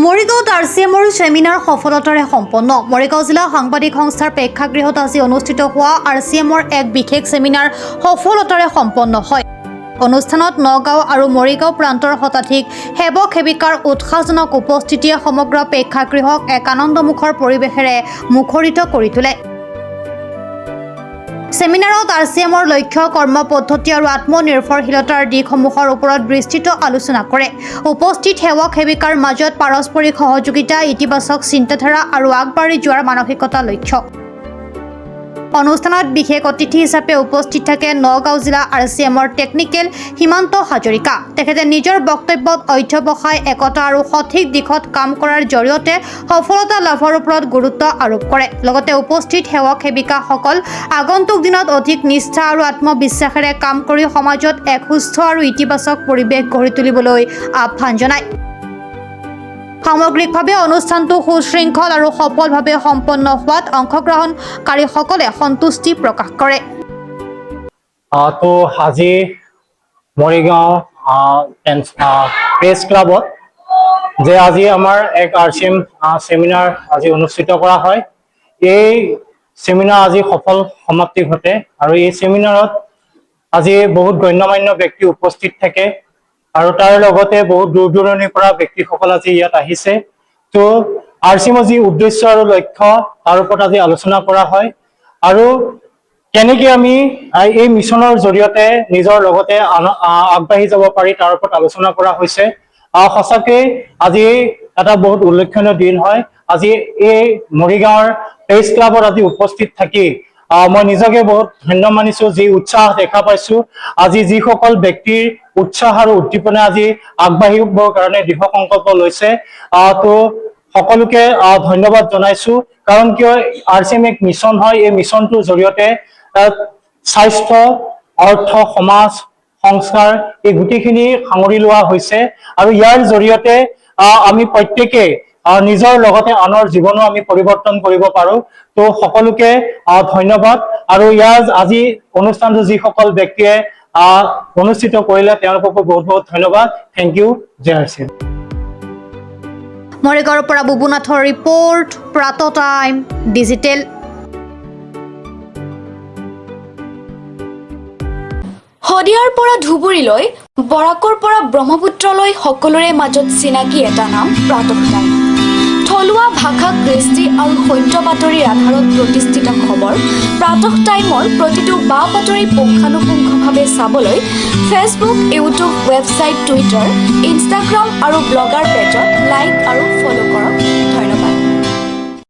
মৰিগাঁৱত RCMৰ সেমিনাৰ সফলতাৰে সম্পন্ন। মৰিগাঁও জিলা সাংবাদিক সংস্থাৰ প্ৰেক্ষাগৃহত আজি অনুষ্ঠিত হোৱা RCMৰ এক বিশেষ সেমিনাৰ সফলতাৰে সম্পন্ন হয়। অনুষ্ঠানত নগাঁও আৰু মৰিগাঁও প্ৰান্তৰ শতাধিক সেৱক সেৱিকাৰ উৎসাহজনক উপস্থিতিয়ে সমগ্ৰ প্ৰেক্ষাগৃহক এক আনন্দমুখৰ পৰিৱেশেৰে মুখৰিত কৰি তোলে। সেমিনাৰত RCMৰ লক্ষ্য, কৰ্মপদ্ধতি আৰু আত্মনিৰ্ভৰশীলতাৰ দিশসমূহৰ ওপৰত বিস্তৃত আলোচনা কৰে। উপস্থিত সেৱক সেৱিকাৰ মাজত পাৰস্পৰিক সহযোগিতা, ইতিবাচক চিন্তাধাৰা আৰু আগবাঢ়ি যোৱাৰ মানসিকতা লক্ষ্য। অনুষ্ঠানত বিশেষ অতিথি হিচাপে উপস্থিত থাকে নগাঁও জিলা RCMৰ টেকনিকেল হিমান্ত হাজৰিকা। তেখেতে নিজৰ বক্তব্যত অধ্যৱসায়, একতা আৰু সঠিক দিশত কাম কৰাৰ জৰিয়তে সফলতা লাভৰ ওপৰত গুৰুত্ব আৰোপ কৰে। লগতে উপস্থিত সেৱক সেৱিকাসকল আগন্তুক দিনত অধিক নিষ্ঠা আৰু আত্মবিশ্বাসেৰে কাম কৰি সমাজত এক সুস্থ আৰু ইতিবাচক পৰিৱেশ গঢ়ি তুলিবলৈ আহ্বান জনায়। সামগ্ৰিকভাৱে অনুষ্ঠানটো সুশৃংখল আৰু সফলভাৱে সম্পন্ন হোৱাত অংশগ্ৰহণকাৰীসকলে সন্তুষ্টি প্ৰকাশ কৰে। তো আজি মৰিগাঁও প্ৰেছ ক্লাবত যে আজি আমাৰ এক RCM সেমিনাৰ আজি অনুষ্ঠিত কৰা হয়। এই সেমিনাৰ আজি সফল সমাপ্তি ঘটে আৰু এই সেমিনাৰত আজি বহুত গণ্যমান্য ব্যক্তি উপস্থিত থাকে আৰু তাৰ লগতে বহুত দূৰ দূৰণিৰ পৰা ব্যক্তিসকল আজি ইয়াত আহিছে। তো RCMৰ যি উদ্দেশ্য আৰু লক্ষ্য তাৰ ওপৰত আজি আলোচনা কৰা হয় আৰু কেনেকৈ আমি এই মিছনৰ জৰিয়তে নিজৰ লগতে আগবাঢ়ি যাব পাৰি তাৰ ওপৰত আলোচনা কৰা হৈছে। সঁচাকৈ আজি এটা বহুত উল্লেখনীয় দিন হয়। আজি এই মৰিগাঁৱৰ প্ৰেছ ক্লাবত আজি উপস্থিত থাকি মই নিজকে বহুত ধন্য মানিছো। যি উৎসাহ দেখা পাইছো, আজি যিসকল ব্যক্তিৰ উৎসাহ আৰু উদ্দীপনা আজি আগবাঢ়িবৰ কাৰণে দৃঢ় সংকল্প লৈছে, তো সকলোকে ধন্যবাদ জনাইছো। কাৰণ কিয় RCM এক মিছন হয়। এই মিছনটোৰ জৰিয়তে স্বাস্থ্য, অৰ্থ, সমাজ, সংস্কাৰ এই গোটেইখিনি সাঙুৰি লোৱা হৈছে আৰু ইয়াৰ জৰিয়তে আমি প্ৰত্যেকে নিজৰ লগতে আনৰ জীৱনো আমি পৰিৱৰ্তন কৰিব পাৰো। তো সকলোকে ধন্যবাদ আৰু ইয়াৰ আজি অনুষ্ঠানটো যিসকল ব্যক্তিয়ে অনুষ্ঠিত কৰিলে তেওঁলোককো বহুত বহুত ধন্যবাদ। Thank you. জয় RCM। মৰিগাঁৱৰ পৰা বুবুনাথৰ ৰিপৰ্ট, প্ৰাত টাইম ডিজিটেল। শদিয়াৰ পৰা ধুবুৰীলৈ, বৰাকৰ পৰা ব্ৰহ্মপুত্ৰলৈ সকলোৰে মাজত চিনাকি এটা নাম প্ৰাতঃ টাইম। থলুৱা ভাষা, কৃষ্টি আৰু সত্য বাতৰিৰ আধাৰত প্ৰতিষ্ঠিত খবৰ প্ৰাতঃ টাইমৰ প্ৰতিটো বা বাতৰি পুংখানুপুংখভাৱে চাবলৈ Facebook, YouTube, website, Twitter, Instagram আৰু ব্লগাৰ পেজত লাইক আৰু